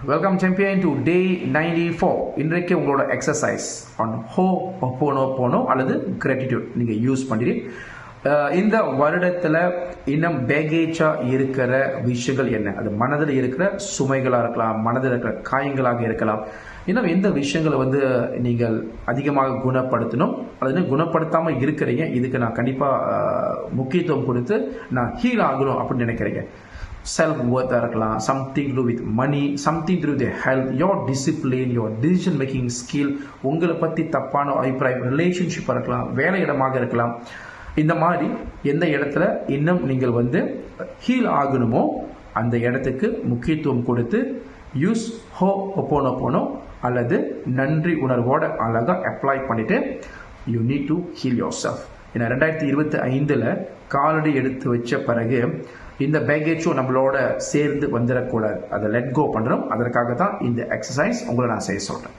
Welcome champion to day 94. இன்றைக்கு உங்களோட exercise on ஹோ போனோ போனோ அல்லது கிராட்டிடியூட் நீங்கள் யூஸ் பண்ணிட்டு இந்த வருடத்தில் இன்னும் பேகேஜாக இருக்கிற விஷயங்கள் என்ன, அது மனதில் இருக்கிற சுமைகளாக இருக்கலாம், மனதில் இருக்கிற காயங்களாக இருக்கலாம், இன்னும் எந்த விஷயங்களை நீங்கள் அதிகமாக குணப்படுத்தணும், அது குணப்படுத்தாமல் இருக்கிறீங்க, இதுக்கு நான் கண்டிப்பாக முக்கியத்துவம் கொடுத்து நான் ஹீல் ஆகணும் அப்படின்னு நினைக்கிறீங்க. செல்ஃப் ஒர்த்தாக இருக்கலாம், something to with money, something to with health, your discipline, your decision making skill, உங்களை பற்றி தப்பான அபிப்பிராயம், ரிலேஷன்ஷிப்பாக இருக்கலாம், வேலை இடமாக இருக்கலாம். இந்த மாதிரி எந்த இடத்துல இன்னும் நீங்கள் ஹீல் ஆகணுமோ அந்த இடத்துக்கு முக்கியத்துவம் கொடுத்து யூஸ் ஹோ போனோ அல்லது நன்றி உணர்வோட அழகாக அப்ளை பண்ணிட்டு you need to heal your self. ஏன்னா 2025 காலடி எடுத்து வச்ச பிறகு இந்த பேகேஜும் நம்மளோட சேர்ந்து வந்துடக்கூடாது, அதை லெட் கோ பண்ணுறோம். அதற்காக தான் இந்த எக்ஸசைஸ் உங்களை நான் செய்ய சொல்கிறேன்.